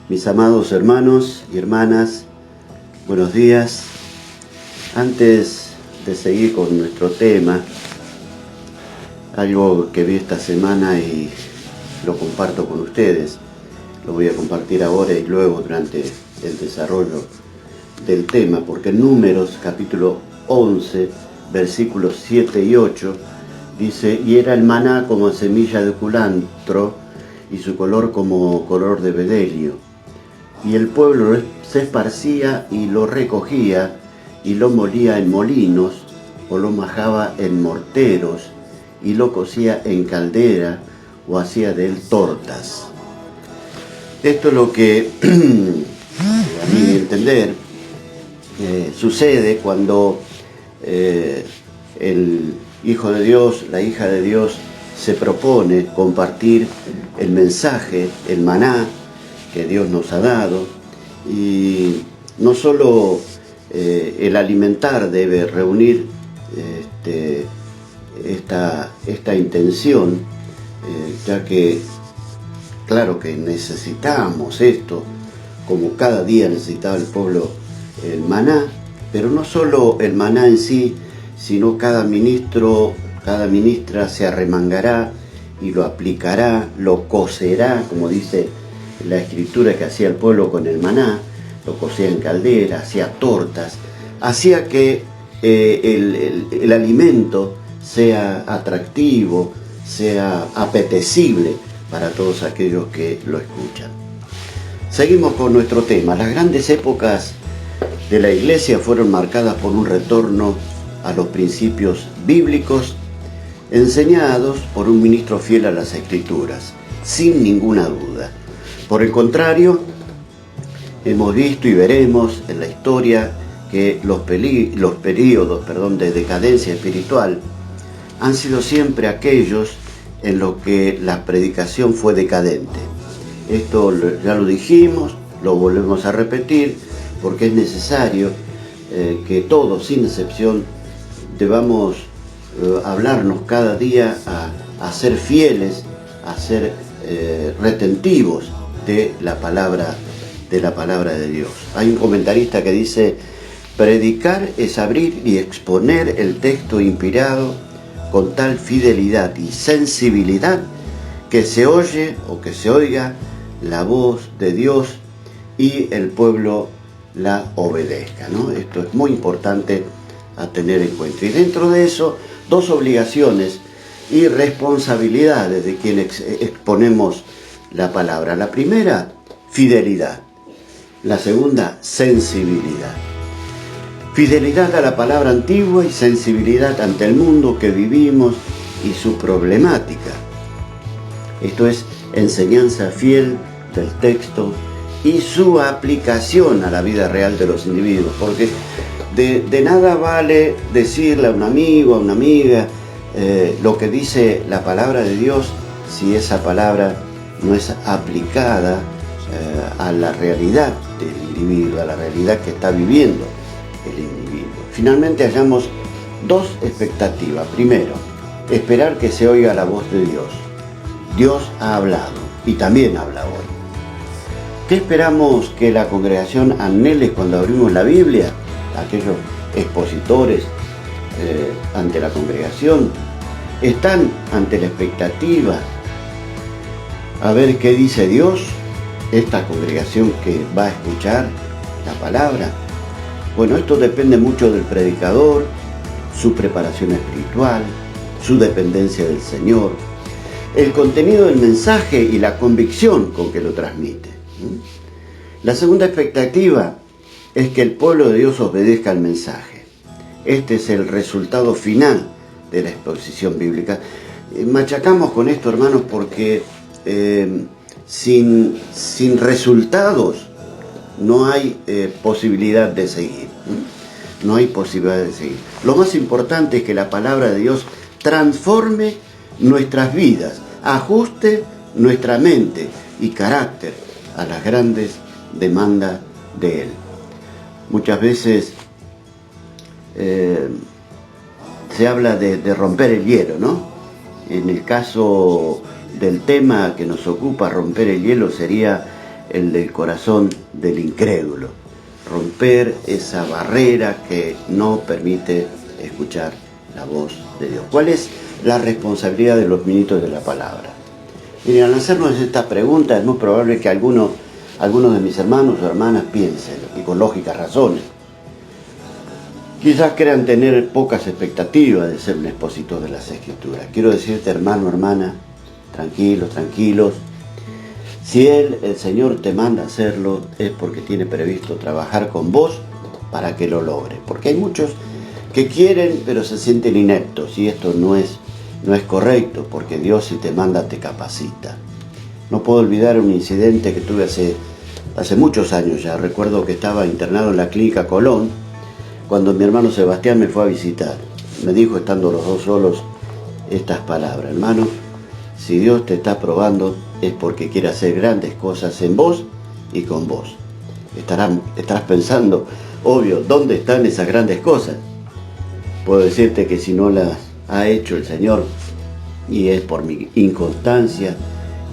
Mis amados hermanos y hermanas, buenos días. Antes de seguir con nuestro tema, algo que vi esta semana y lo comparto con ustedes, lo voy a compartir ahora y luego durante el desarrollo del tema, porque en Números capítulo 11, versículos 7 y 8, dice: y era el maná como semilla de culantro y su color como color de bedelio. Y el pueblo se esparcía y lo recogía y lo molía en molinos o lo majaba en morteros y lo cocía en caldera o hacía de él tortas. Esto es lo que, a mi entender, sucede cuando el Hijo de Dios, la hija de Dios, se propone compartir el mensaje, el maná que Dios nos ha dado. Y no solo el alimentar debe reunir esta intención, ya que claro que necesitamos esto, como cada día necesitaba el pueblo el maná, pero no solo el maná en sí, sino cada ministro, cada ministra se arremangará y lo aplicará, lo cocerá, como dice la escritura que hacía el pueblo con el maná, lo cocía en caldera, hacía tortas, hacía que el alimento sea atractivo, sea apetecible para todos aquellos que lo escuchan. Seguimos con nuestro tema. Las grandes épocas de la Iglesia fueron marcadas por un retorno a los principios bíblicos enseñados por un ministro fiel a las Escrituras, sin ninguna duda. Por el contrario, hemos visto y veremos en la historia que los períodos de decadencia espiritual han sido siempre aquellos en los que la predicación fue decadente. Esto ya lo dijimos, lo volvemos a repetir, porque es necesario que todos, sin excepción, debamos hablarnos cada día a ser fieles, a ser retentivos de la palabra de Dios. Hay un comentarista que dice: predicar es abrir y exponer el texto inspirado con tal fidelidad y sensibilidad que se oye o que se oiga la voz de Dios y el pueblo la obedezca, ¿no? Esto es muy importante a tener en cuenta. Y dentro de eso, dos obligaciones y responsabilidades de quienes exponemos la palabra. La primera, fidelidad. La segunda, sensibilidad. Fidelidad a la palabra antigua y sensibilidad ante el mundo que vivimos y su problemática. Esto es enseñanza fiel del texto y su aplicación a la vida real de los individuos, porque de nada vale decirle a un amigo, a una amiga, lo que dice la palabra de Dios si esa palabra no es aplicada a la realidad del individuo, a la realidad que está viviendo el individuo. Finalmente hallamos dos expectativas. Primero, esperar que se oiga la voz de Dios. Dios ha hablado y también habla hoy. ¿Qué esperamos que la congregación anhele cuando abrimos la Biblia? Aquellos expositores ante la congregación están ante la expectativa a ver qué dice Dios, esta congregación que va a escuchar la palabra. Bueno, esto depende mucho del predicador, su preparación espiritual, su dependencia del Señor, el contenido del mensaje y la convicción con que lo transmite. La segunda expectativa es que el pueblo de Dios obedezca al mensaje. Este es el resultado final de la exposición bíblica. Machacamos con esto, hermanos, porque sin resultados no hay posibilidad de seguir. No hay posibilidad de seguir. Lo más importante es que la palabra de Dios transforme nuestras vidas, ajuste nuestra mente y carácter a las grandes demandas de Él. Muchas veces se habla de romper el hielo, ¿no? En el caso del tema que nos ocupa, romper el hielo sería el del corazón del incrédulo, romper esa barrera que no permite escuchar la voz de Dios. ¿Cuál es la responsabilidad de los ministros de la palabra? Miren, al hacernos esta pregunta es muy probable que algunos de mis hermanos o hermanas piensen, y con lógicas razones, quizás crean tener pocas expectativas de ser un expositor de las Escrituras. Quiero decirte, hermano, hermana, tranquilos. Si el Señor te manda a hacerlo, es porque tiene previsto trabajar con vos para que lo logre. Porque hay muchos que quieren, pero se sienten ineptos, y esto no es correcto, porque Dios, si te manda, te capacita. No puedo olvidar un incidente que tuve hace muchos años ya. Recuerdo que estaba internado en la clínica Colón, cuando mi hermano Sebastián me fue a visitar. Me dijo, estando los dos solos, estas palabras: hermano, si Dios te está probando, es porque quiere hacer grandes cosas en vos y con vos. Estarás pensando, obvio, ¿dónde están esas grandes cosas? Puedo decirte que si no las ha hecho el Señor, y es por mi inconstancia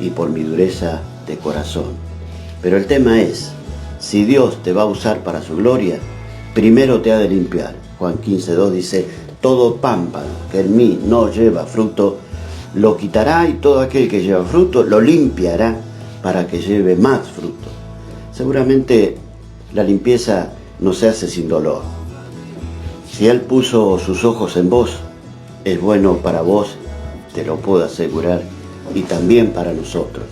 y por mi dureza de corazón. Pero el tema es, si Dios te va a usar para su gloria, primero te ha de limpiar. Juan 15:2 dice, todo pámpano que en mí no lleva fruto, lo quitará, y todo aquel que lleva fruto lo limpiará para que lleve más fruto. Seguramente la limpieza no se hace sin dolor. Si Él puso sus ojos en vos, es bueno para vos, te lo puedo asegurar, y también para nosotros.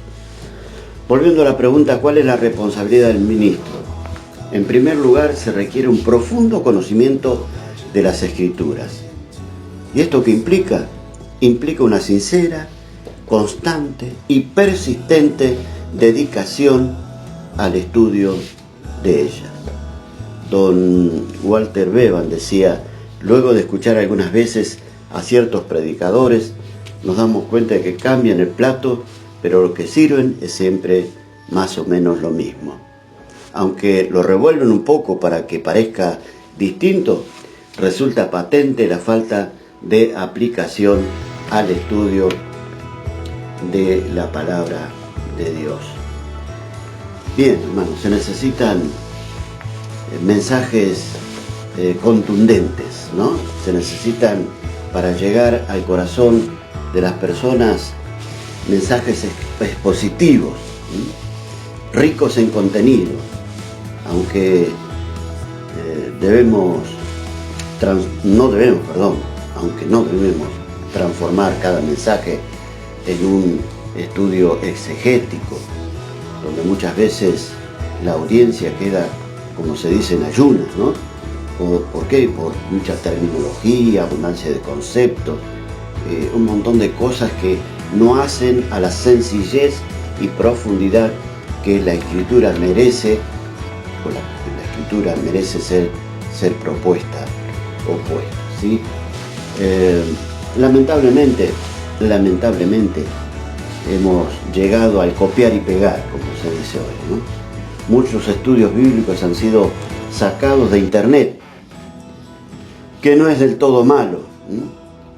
Volviendo a la pregunta, ¿cuál es la responsabilidad del ministro? En primer lugar, se requiere un profundo conocimiento de las Escrituras. ¿Y esto qué implica? Implica una sincera, constante y persistente dedicación al estudio de ellas. Don Walter Bevan decía, luego de escuchar algunas veces a ciertos predicadores, nos damos cuenta de que cambian el plato, pero lo que sirven es siempre más o menos lo mismo. Aunque lo revuelven un poco para que parezca distinto, resulta patente la falta de aplicación al estudio de la palabra de Dios. Bien, hermanos, se necesitan mensajes contundentes, ¿no? Se necesitan, para llegar al corazón de las personas, mensajes expositivos, ricos en contenido, aunque no debemos transformar cada mensaje en un estudio exegético, donde muchas veces la audiencia queda, como se dice, en ayunas, ¿no? ¿Por qué? Por mucha terminología, abundancia de conceptos, un montón de cosas que no hacen a la sencillez y profundidad que la Escritura merece, o la Escritura merece ser propuesta o puesta, ¿sí? Lamentablemente hemos llegado al copiar y pegar, como se dice hoy, ¿no? Muchos estudios bíblicos han sido sacados de internet, que no es del todo malo, ¿no?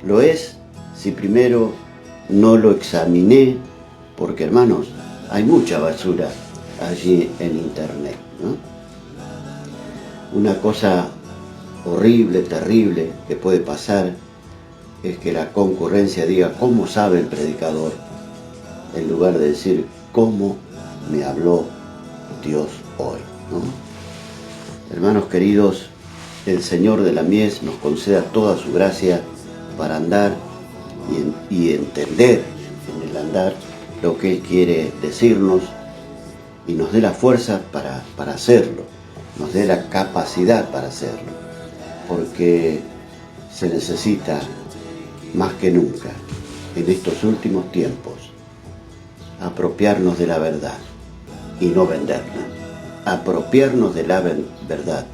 Lo es si primero no lo examiné, porque, hermanos, hay mucha basura allí en internet, ¿no? Una cosa horrible, terrible que puede pasar es que la concurrencia diga cómo sabe el predicador, en lugar de decir cómo me habló Dios hoy, ¿no? Hermanos queridos, el Señor de la mies nos conceda toda su gracia para andar y entender en el andar lo que Él quiere decirnos, y nos dé la fuerza para hacerlo, nos dé la capacidad para hacerlo, porque se necesita más que nunca en estos últimos tiempos apropiarnos de la verdad y no venderla, apropiarnos de la verdad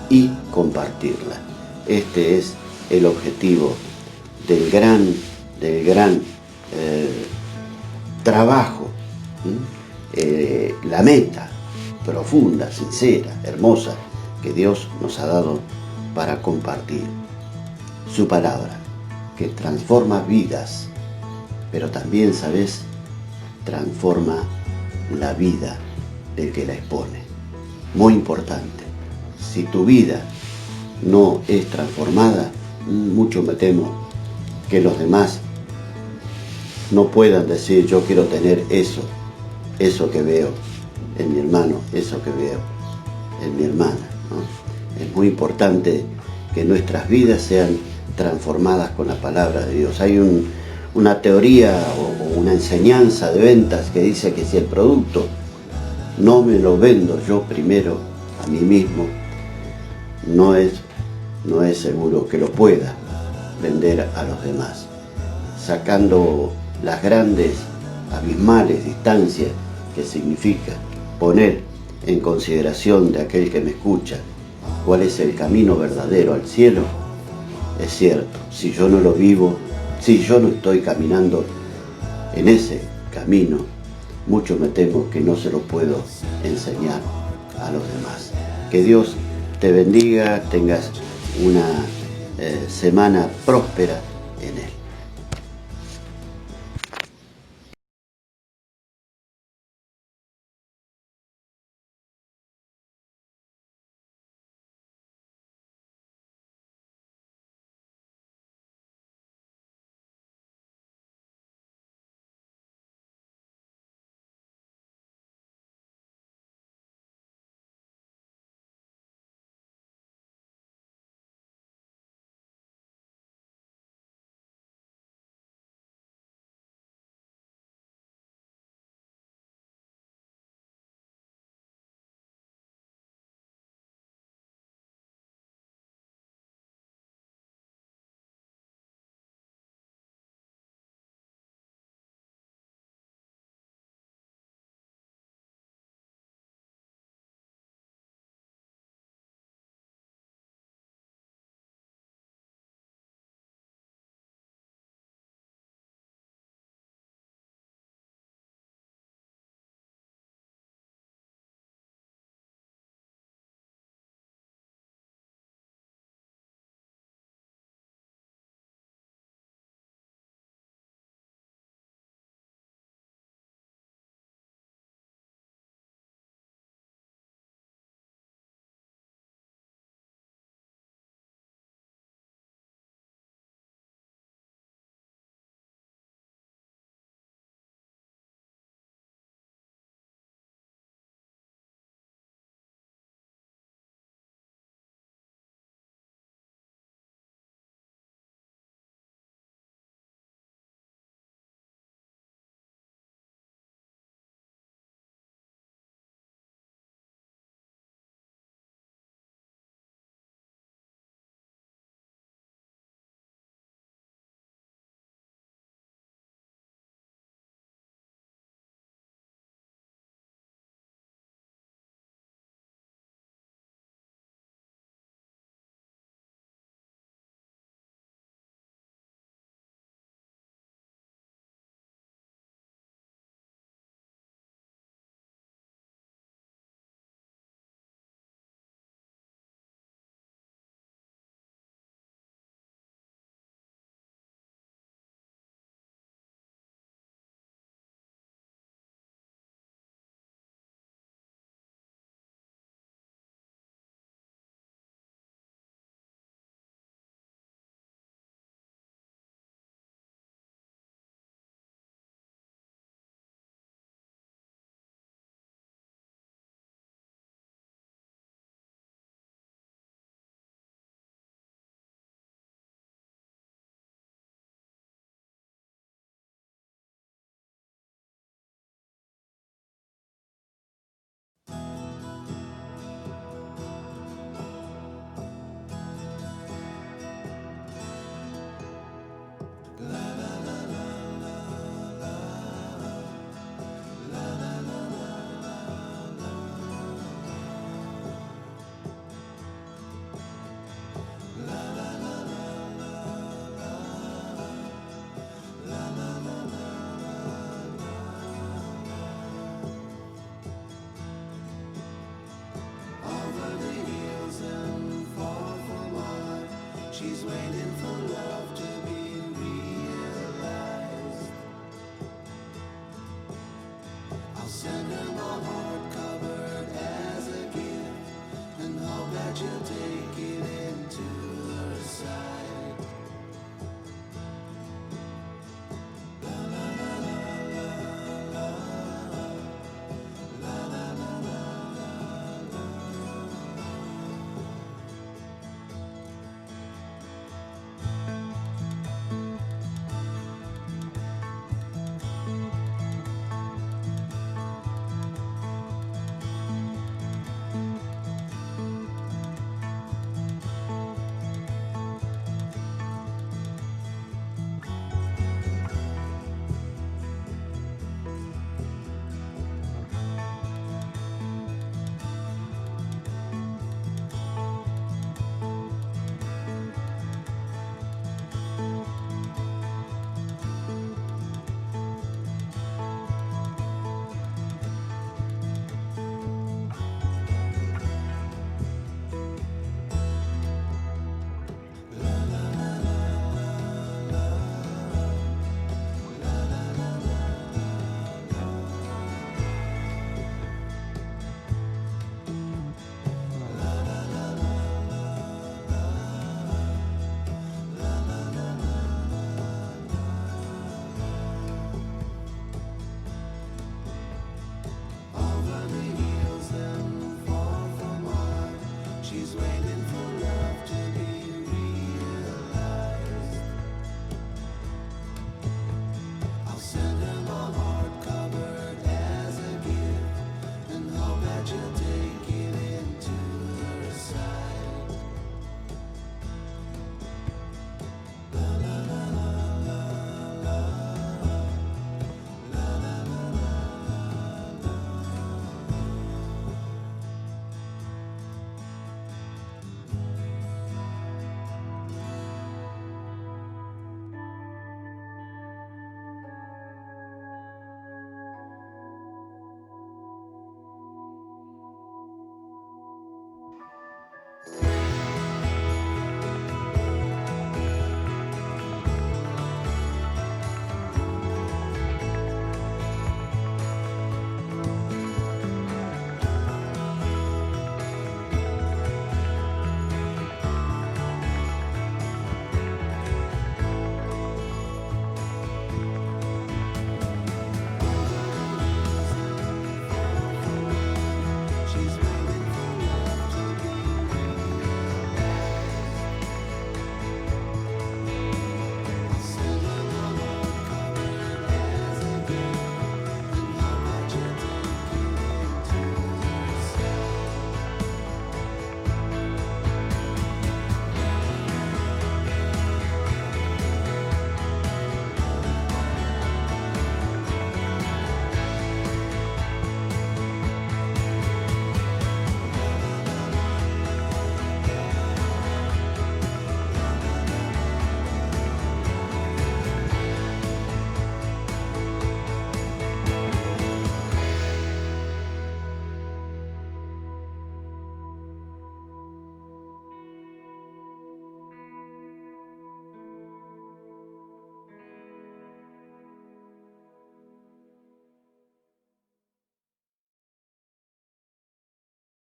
y compartirla. Este es el objetivo del gran trabajo, la meta profunda, sincera, hermosa que Dios nos ha dado para compartir su palabra, que transforma vidas, pero también, ¿sabes?, transforma la vida del que la expone. Muy importante. Si tu vida no es transformada, mucho me temo que los demás no puedan decir yo quiero tener eso que veo en mi hermano, eso que veo en mi hermana, ¿no? Es muy importante que nuestras vidas sean transformadas con la palabra de Dios. Hay una teoría o una enseñanza de ventas que dice que si el producto no me lo vendo yo primero a mí mismo, no es seguro que lo pueda vender a los demás, sacando las grandes, abismales distancias que significa poner en consideración de aquel que me escucha cuál es el camino verdadero al cielo. Es cierto, si yo no lo vivo, si yo no estoy caminando en ese camino, mucho me temo que no se lo puedo enseñar a los demás. Que Dios te bendiga, tengas una semana próspera